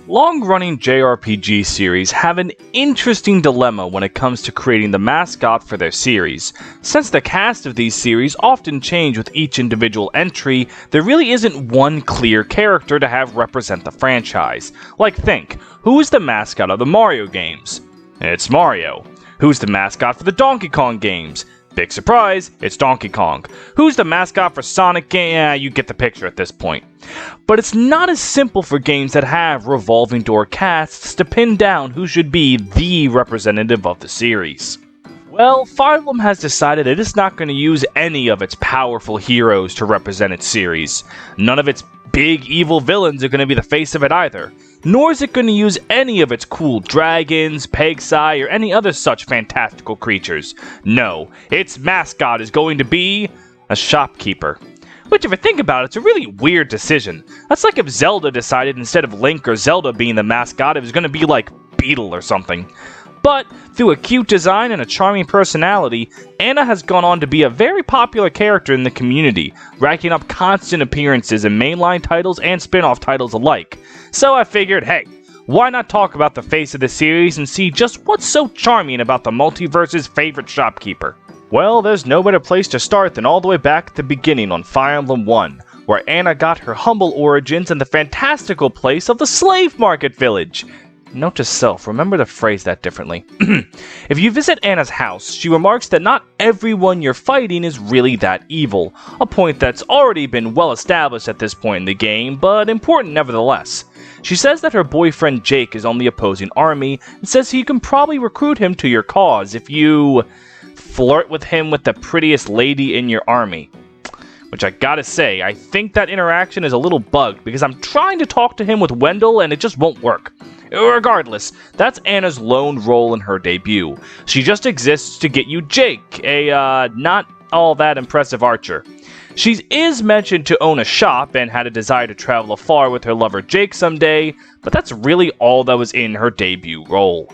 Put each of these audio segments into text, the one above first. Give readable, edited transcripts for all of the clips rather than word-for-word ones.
Long-running JRPG series have an interesting dilemma when it comes to creating the mascot for their series. Since the cast of these series often change with each individual entry, there really isn't one clear character to have represent the franchise. Like think, who is the mascot of the Mario games? It's Mario. Who's the mascot for the Donkey Kong games? Big surprise, it's Donkey Kong. Who's the mascot for Sonic game? Yeah, you get the picture at this point. But it's not as simple for games that have revolving door casts to pin down who should be the representative of the series. Well, Fire Emblem has decided it is not going to use any of its powerful heroes to represent its series. None of its big evil villains are going to be the face of it either. Nor is it going to use any of its cool dragons, Pegsai, or any other such fantastical creatures. No, its mascot is going to be a shopkeeper. Which, if you think about it, it's a really weird decision. That's like if Zelda decided instead of Link or Zelda being the mascot, it was going to be like Beetle or something. But, through a cute design and a charming personality, Anna has gone on to be a very popular character in the community, racking up constant appearances in mainline titles and spin-off titles alike. So I figured, hey, why not talk about the face of the series and see just what's so charming about the multiverse's favorite shopkeeper? Well, there's no better place to start than all the way back at the beginning on Fire Emblem 1, where Anna got her humble origins in the fantastical place of the Slave Market Village. Note to self, remember to phrase that differently. If you visit Anna's house, she remarks that not everyone you're fighting is really that evil, a point that's already been well established at this point in the game, but important nevertheless. She says that her boyfriend Jake is on the opposing army, and says you can probably recruit him to your cause if you flirt with him with the prettiest lady in your army. Which I gotta say, I think that interaction is a little bugged, because I'm trying to talk to him with Wendell and it just won't work. Regardless, that's Anna's lone role in her debut. She just exists to get you Jake, a not all that impressive archer. She is mentioned to own a shop and had a desire to travel afar with her lover Jake someday, but that's really all that was in her debut role.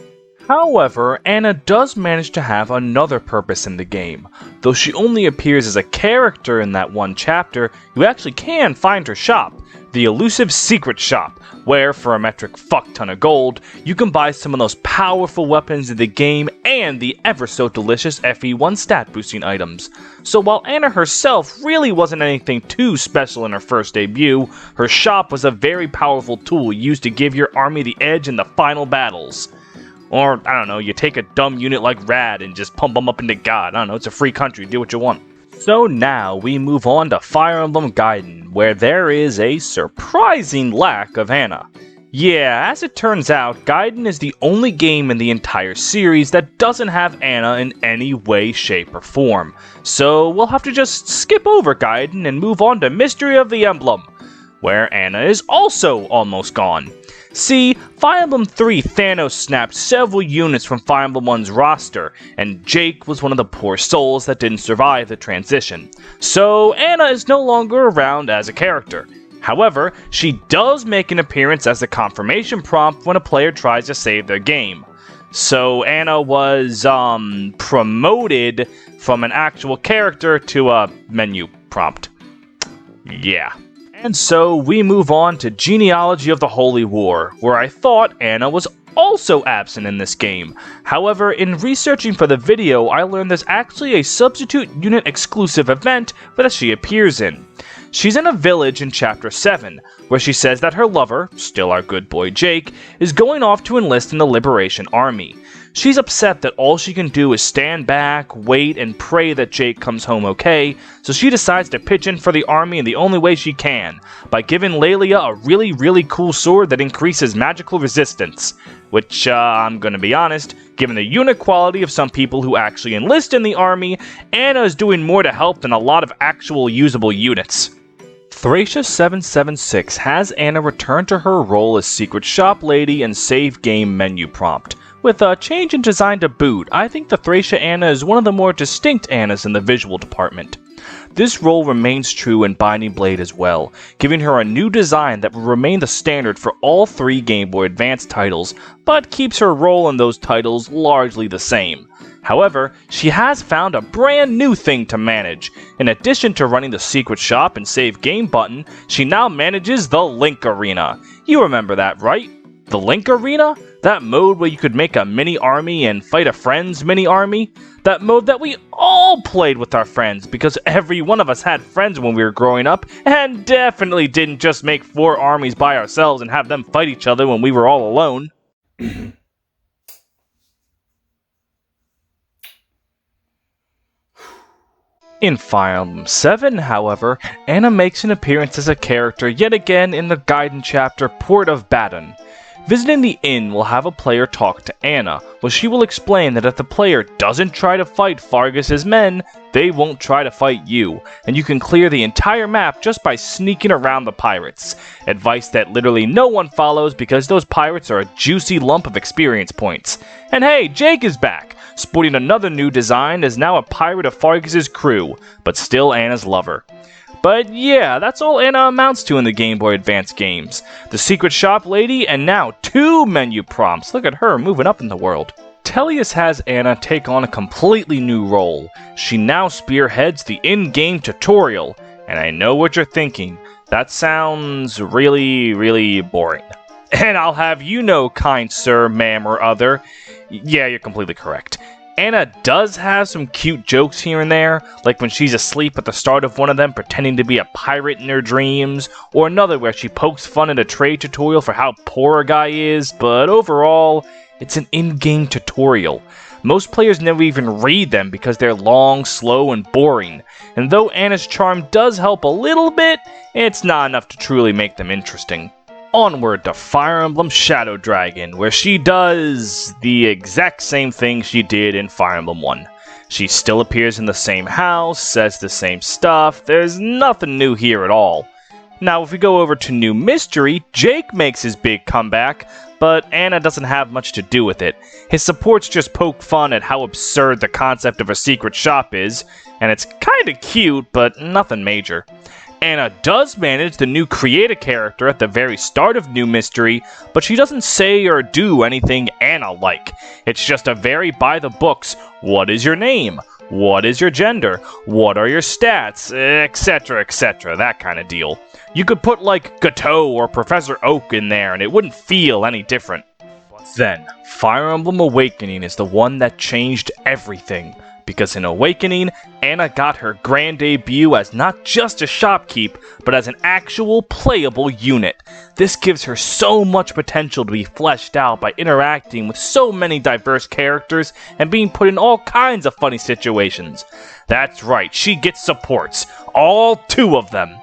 However, Anna does manage to have another purpose in the game. Though she only appears as a character in that one chapter, you actually can find her shop, the elusive secret shop, where for a metric fuck ton of gold, you can buy some of those powerful weapons in the game and the ever so delicious FE1 stat boosting items. So while Anna herself really wasn't anything too special in her first debut, her shop was a very powerful tool used to give your army the edge in the final battles. Or, I don't know, you take a dumb unit like Rad and just pump them up into God. I don't know, it's a free country, do what you want. So now we move on to Fire Emblem Gaiden, where there is a surprising lack of Anna. Yeah, as it turns out, Gaiden is the only game in the entire series that doesn't have Anna in any way, shape, or form. So we'll have to just skip over Gaiden and move on to Mystery of the Emblem, where Anna is also almost gone. See, Fire Emblem 3 Thanos snapped several units from Fire Emblem 1's roster, and Jake was one of the poor souls that didn't survive the transition. So Anna is no longer around as a character. However, she does make an appearance as a confirmation prompt when a player tries to save their game. So Anna was, promoted from an actual character to a menu prompt. Yeah. And so we move on to Genealogy of the Holy War, where I thought Anna was also absent in this game. However, in researching for the video, I learned there's actually a substitute unit exclusive event that she appears in. She's in a village in Chapter 7, where she says that her lover, still our good boy Jake, is going off to enlist in the Liberation Army. She's upset that all she can do is stand back, wait, and pray that Jake comes home okay, so she decides to pitch in for the army in the only way she can, by giving Lelia a really cool sword that increases magical resistance. Which, I'm gonna be honest, given the unit quality of some people who actually enlist in the army, Anna is doing more to help than a lot of actual usable units. Thracia776 has Anna return to her role as secret shop lady and save game menu prompt. With a change in design to boot, I think the Thracia Anna is one of the more distinct Annas in the visual department. This role remains true in Binding Blade as well, giving her a new design that will remain the standard for all three Game Boy Advance titles, but keeps her role in those titles largely the same. However, she has found a brand new thing to manage. In addition to running the secret shop and save game button, she now manages the Link Arena. You remember that, right? The Link Arena? That mode where you could make a mini-army and fight a friend's mini-army? That mode that we all played with our friends, because every one of us had friends when we were growing up, and definitely didn't just make 4 armies by ourselves and have them fight each other when we were all alone. In Fire Emblem 7, however, Anna makes an appearance as a character yet again in the Gaiden chapter Port of Baden. Visiting the inn will have a player talk to Anna, where she will explain that if the player doesn't try to fight Fargus's men, they won't try to fight you, and you can clear the entire map just by sneaking around the pirates. Advice that literally no one follows because those pirates are a juicy lump of experience points. And hey, Jake is back, sporting another new design as now a pirate of Fargus's crew, but still Anna's lover. But yeah, that's all Anna amounts to in the Game Boy Advance games. The secret shop lady, and now 2 menu prompts. Look at her moving up in the world. Tellius has Anna take on a completely new role. She now spearheads the in-game tutorial. And I know what you're thinking. That sounds really boring. And I'll have you know, kind sir, ma'am, or other, yeah, you're completely correct. Anna does have some cute jokes here and there, like when she's asleep at the start of one of them pretending to be a pirate in her dreams, or another where she pokes fun at a trade tutorial for how poor a guy is, but overall, it's an in-game tutorial. Most players never even read them because they're long, slow, and boring, and though Anna's charm does help a little bit, it's not enough to truly make them interesting. Onward to Fire Emblem Shadow Dragon, where she does the exact same thing she did in Fire Emblem 1. She still appears in the same house, says the same stuff, there's nothing new here at all. Now if we go over to New Mystery, Jake makes his big comeback, but Anna doesn't have much to do with it. His supports just poke fun at how absurd the concept of a secret shop is, and it's kinda cute, but nothing major. Anna does manage the new create a character at the very start of New Mystery, but she doesn't say or do anything Anna-like. It's just a very by-the-books, what is your name? What is your gender? What are your stats? Etc., that kind of deal. You could put like Gateau or Professor Oak in there and it wouldn't feel any different. But then, Fire Emblem Awakening is the one that changed everything. Because in Awakening, Anna got her grand debut as not just a shopkeep, but as an actual playable unit. This gives her so much potential to be fleshed out by interacting with so many diverse characters and being put in all kinds of funny situations. That's right, she gets supports. All 2 of them.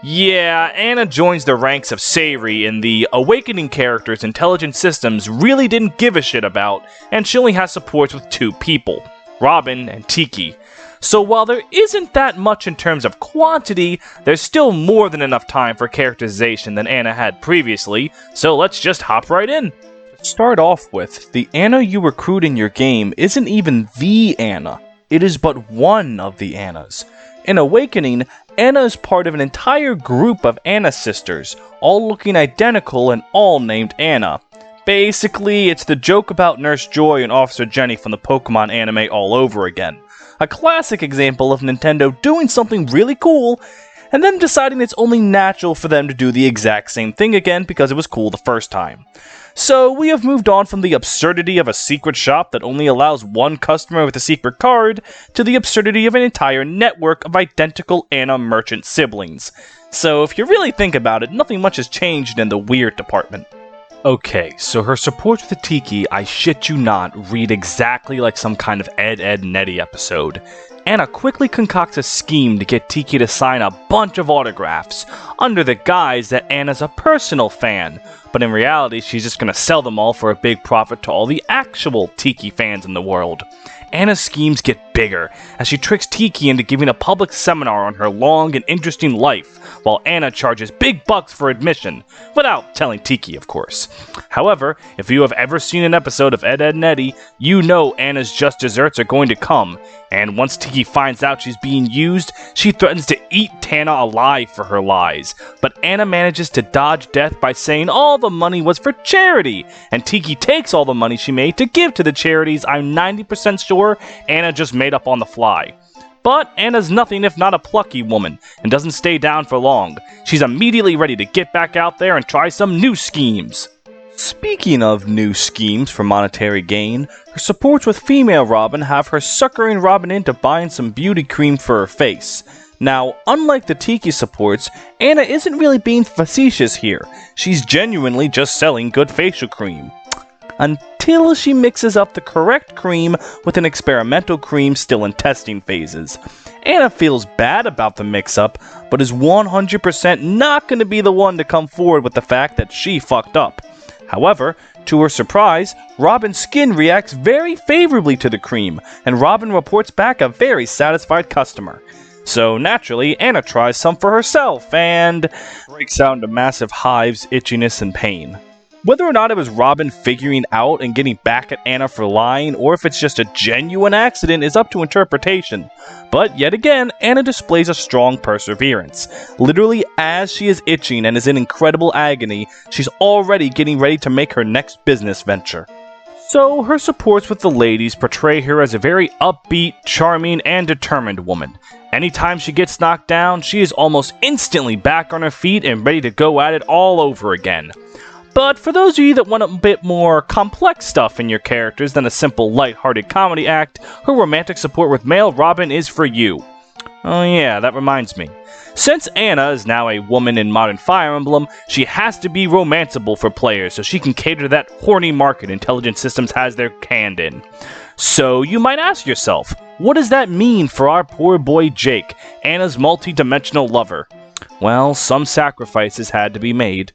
Yeah, Anna joins the ranks of Sayri in the Awakening characters Intelligent Systems really didn't give a shit about, and she only has supports with 2 people. Robin, and Tiki. So while there isn't that much in terms of quantity, there's still more than enough time for characterization than Anna had previously, so let's just hop right in. To start off with, the Anna you recruit in your game isn't even the Anna. It is but one of the Annas. In Awakening, Anna is part of an entire group of Anna sisters, all looking identical and all named Anna. Basically, it's the joke about Nurse Joy and Officer Jenny from the Pokemon anime all over again. A classic example of Nintendo doing something really cool, and then deciding it's only natural for them to do the exact same thing again because it was cool the first time. So we have moved on from the absurdity of a secret shop that only allows one customer with a secret card, to the absurdity of an entire network of identical Anna merchant siblings. So if you really think about it, nothing much has changed in the weird department. Okay, so her support with the Tiki, I shit you not, read exactly like some kind of Ed, Ed, and Eddie episode. Anna quickly concocts a scheme to get Tiki to sign a bunch of autographs, under the guise that Anna's a personal fan, but in reality she's just gonna sell them all for a big profit to all the actual Tiki fans in the world. Anna's schemes get bigger, as she tricks Tiki into giving a public seminar on her long and interesting life, while Anna charges big bucks for admission, without telling Tiki, of course. However, if you have ever seen an episode of Ed, Ed, and Eddie, you know Anna's just desserts are going to come, and once Tiki finds out she's being used, she threatens to eat Tana alive for her lies. But Anna manages to dodge death by saying all the money was for charity, and Tiki takes all the money she made to give to the charities I'm 90% sure Anna just made up on the fly. But Anna's nothing if not a plucky woman, and doesn't stay down for long. She's immediately ready to get back out there and try some new schemes. Speaking of new schemes for monetary gain, her supports with female Robin have her suckering Robin into buying some beauty cream for her face. Now, unlike the Tiki supports, Anna isn't really being facetious here. She's genuinely just selling good facial cream. Until she mixes up the correct cream with an experimental cream still in testing phases. Anna feels bad about the mix-up, but is 100% not going to be the one to come forward with the fact that she fucked up. However, to her surprise, Robin's skin reacts very favorably to the cream, and Robin reports back a very satisfied customer. So naturally, Anna tries some for herself, and breaks out into massive hives, itchiness, and pain. Whether or not it was Robin figuring out and getting back at Anna for lying, or if it's just a genuine accident, is up to interpretation. But yet again, Anna displays a strong perseverance. Literally, as she is itching and is in incredible agony, she's already getting ready to make her next business venture. So, her supports with the ladies portray her as a very upbeat, charming, and determined woman. Anytime she gets knocked down, she is almost instantly back on her feet and ready to go at it all over again. But for those of you that want a bit more complex stuff in your characters than a simple light-hearted comedy act, her romantic support with male Robin is for you. Oh yeah, that reminds me. Since Anna is now a woman in modern Fire Emblem, she has to be romanceable for players so she can cater to that horny market Intelligent Systems has their hand in. So you might ask yourself, what does that mean for our poor boy Jake, Anna's multi-dimensional lover? Well, some sacrifices had to be made.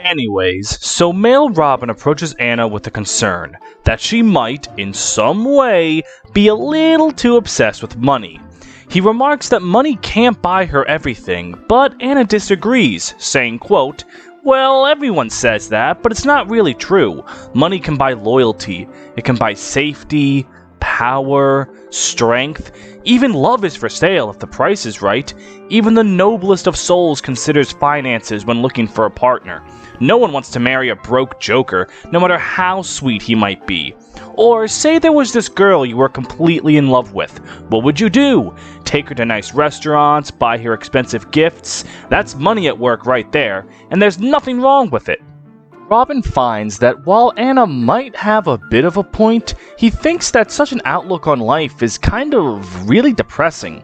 Anyways, so male Robin approaches Anna with a concern that she might, in some way, be a little too obsessed with money. He remarks that money can't buy her everything, but Anna disagrees, saying, quote, "Well, everyone says that, but it's not really true. Money can buy loyalty, it can buy safety, power, strength. Even love is for sale if the price is right. Even the noblest of souls considers finances when looking for a partner. No one wants to marry a broke joker, no matter how sweet he might be. Or say there was this girl you were completely in love with. What would you do? Take her to nice restaurants, buy her expensive gifts? That's money at work right there, and there's nothing wrong with it." Robin finds that while Anna might have a bit of a point, he thinks that such an outlook on life is kind of really depressing.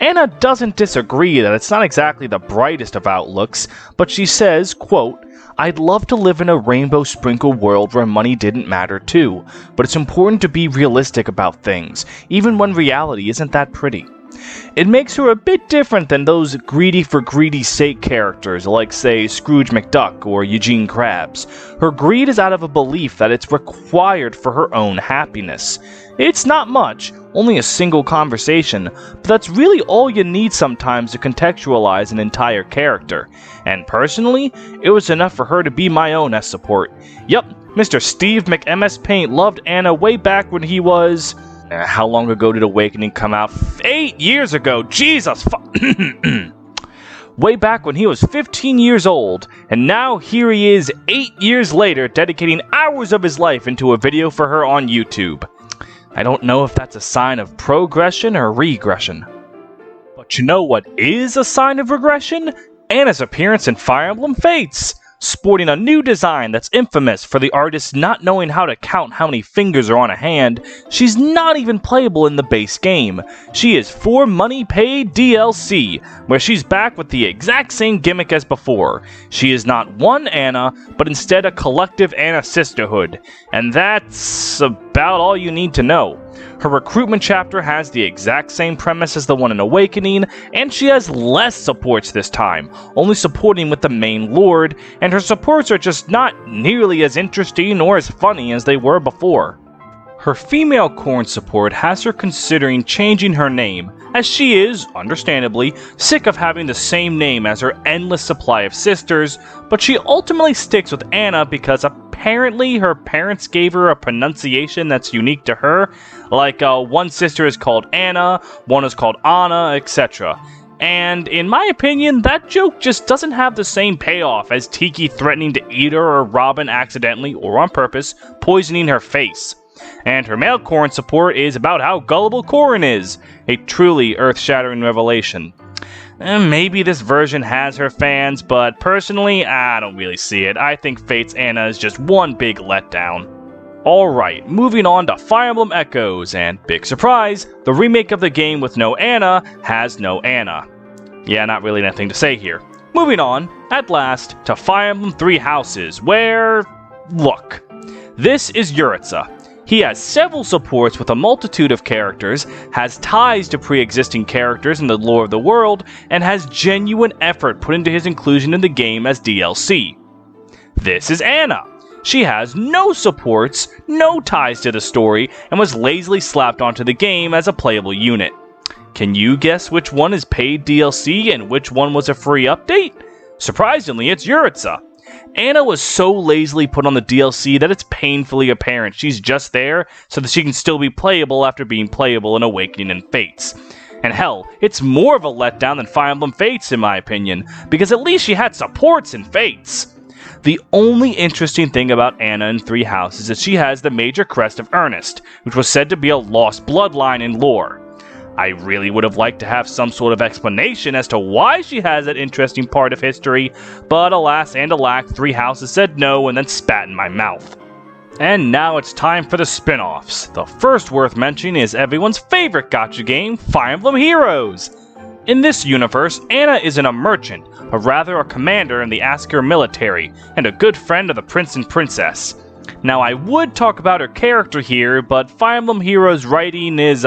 Anna doesn't disagree that it's not exactly the brightest of outlooks, but she says, quote, "I'd love to live in a rainbow-sprinkled world where money didn't matter too, but it's important to be realistic about things, even when reality isn't that pretty." It makes her a bit different than those greedy for greedy's sake characters like, say, Scrooge McDuck or Eugene Krabs. Her greed is out of a belief that it's required for her own happiness. It's not much, only a single conversation, but that's really all you need sometimes to contextualize an entire character. And personally, it was enough for her to be my own S support. Yup, Mr. Steve McMS Paint loved Anna way back when he was... how long ago did Awakening come out? 8 years ago! Jesus way back when he was 15 years old, and now here he is 8 years later dedicating hours of his life into a video for her on YouTube. I don't know if that's a sign of progression or regression. But you know what is a sign of regression? Anna's appearance in Fire Emblem Fates! Sporting a new design that's infamous for the artist not knowing how to count how many fingers are on a hand, she's not even playable in the base game. She is for money paid DLC, where she's back with the exact same gimmick as before. She is not one Anna, but instead a collective Anna sisterhood. And that's about all you need to know. Her recruitment chapter has the exact same premise as the one in Awakening, and she has less supports this time, only supporting with the main lord, and her supports are just not nearly as interesting or as funny as they were before. Her female Corn support has her considering changing her name, as she is, understandably, sick of having the same name as her endless supply of sisters, but she ultimately sticks with Anna because apparently her parents gave her a pronunciation that's unique to her, like one sister is called Anna, one is called Anna, etc. And in my opinion, that joke just doesn't have the same payoff as Tiki threatening to eat her or Robin accidentally, or on purpose, poisoning her face. And her male Corrin support is about how gullible Corrin is, a truly earth-shattering revelation. Maybe this version has her fans, but personally, I don't really see it. I think Fate's Anna is just one big letdown. Alright, moving on to Fire Emblem Echoes, and big surprise, the remake of the game with no Anna has no Anna. Yeah, not really anything to say here. Moving on, at last, to Fire Emblem Three Houses, where... look. This is Yuritsa. He has several supports with a multitude of characters, has ties to pre-existing characters in the lore of the world, and has genuine effort put into his inclusion in the game as DLC. This is Anna. She has no supports, no ties to the story, and was lazily slapped onto the game as a playable unit. Can you guess which one is paid DLC and which one was a free update? Surprisingly, it's Yuritsa. Anna was so lazily put on the DLC that it's painfully apparent she's just there so that she can still be playable after being playable in Awakening and Fates. And hell, it's more of a letdown than Fire Emblem Fates in my opinion, because at least she had supports in Fates. The only interesting thing about Anna in Three Houses is that she has the major Crest of Ernest, which was said to be a lost bloodline in lore. I really would have liked to have some sort of explanation as to why she has that interesting part of history, but alas and alack, Three Houses said no and then spat in my mouth. And now it's time for the spin-offs. The first worth mentioning is everyone's favorite gacha game, Fire Emblem Heroes. In this universe, Anna isn't a merchant, but rather a commander in the Asker military, and a good friend of the prince and princess. Now I would talk about her character here, but Fire Emblem Heroes writing is,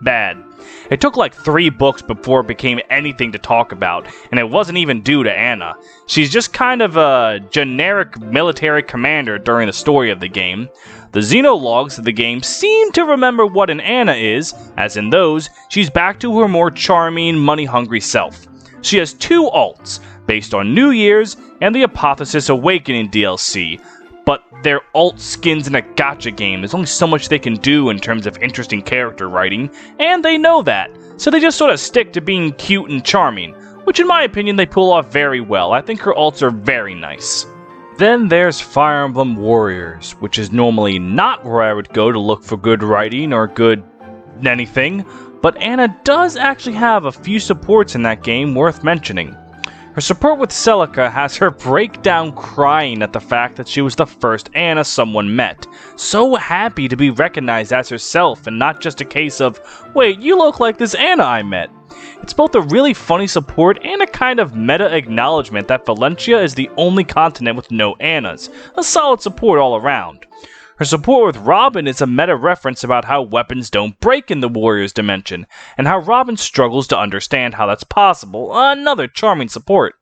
bad. It took like 3 books before it became anything to talk about, and it wasn't even due to Anna. She's just kind of a generic military commander during the story of the game. The xenologues of the game seem to remember what an Anna is, as in those, she's back to her more charming, money-hungry self. She has 2 alts, based on New Year's and the Apotheosis Awakening DLC, but they're alt skins in a gacha game. There's only so much they can do in terms of interesting character writing, and they know that, so they just sort of stick to being cute and charming, which in my opinion they pull off very well. I think her alts are very nice. Then there's Fire Emblem Warriors, which is normally not where I would go to look for good writing or good anything, but Anna does actually have a few supports in that game worth mentioning. Her support with Celica has her break down crying at the fact that she was the first Anna someone met. So happy to be recognized as herself and not just a case of, wait, you look like this Anna I met. It's both a really funny support and a kind of meta acknowledgement that Valentia is the only continent with no Annas. A solid support all around. Her support with Robin is a meta reference about how weapons don't break in the Warriors dimension, and how Robin struggles to understand how that's possible. Another charming support.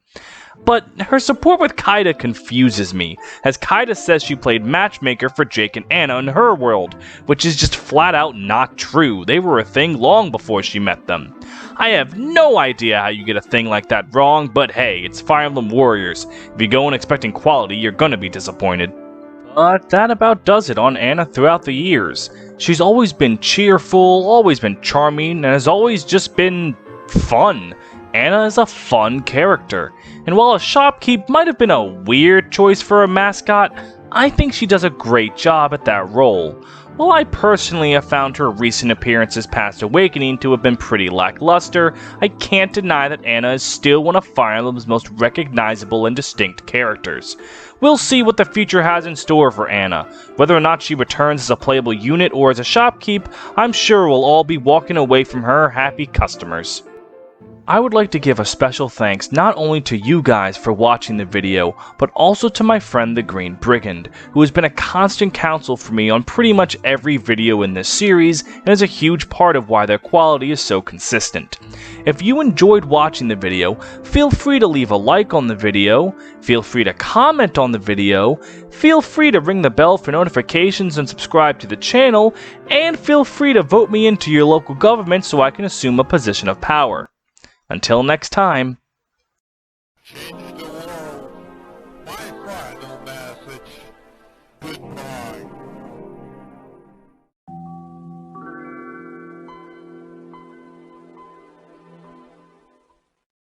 But her support with Kaida confuses me, as Kaida says she played matchmaker for Jake and Anna in her world, which is just flat out not true. They were a thing long before she met them. I have no idea how you get a thing like that wrong, but hey, it's Fire Emblem Warriors. If you go in expecting quality, you're gonna be disappointed. But that about does it on Anna throughout the years. She's always been cheerful, always been charming, and has always just been fun. Anna is a fun character, and while a shopkeep might have been a weird choice for a mascot, I think she does a great job at that role. While I personally have found her recent appearances past Awakening to have been pretty lackluster, I can't deny that Anna is still one of Fire Emblem's most recognizable and distinct characters. We'll see what the future has in store for Anna. Whether or not she returns as a playable unit or as a shopkeep, I'm sure we'll all be walking away from her happy customers. I would like to give a special thanks not only to you guys for watching the video, but also to my friend the Green Brigand, who has been a constant counsel for me on pretty much every video in this series, and is a huge part of why their quality is so consistent. If you enjoyed watching the video, feel free to leave a like on the video, feel free to comment on the video, feel free to ring the bell for notifications and subscribe to the channel, and feel free to vote me into your local government so I can assume a position of power. Until next time.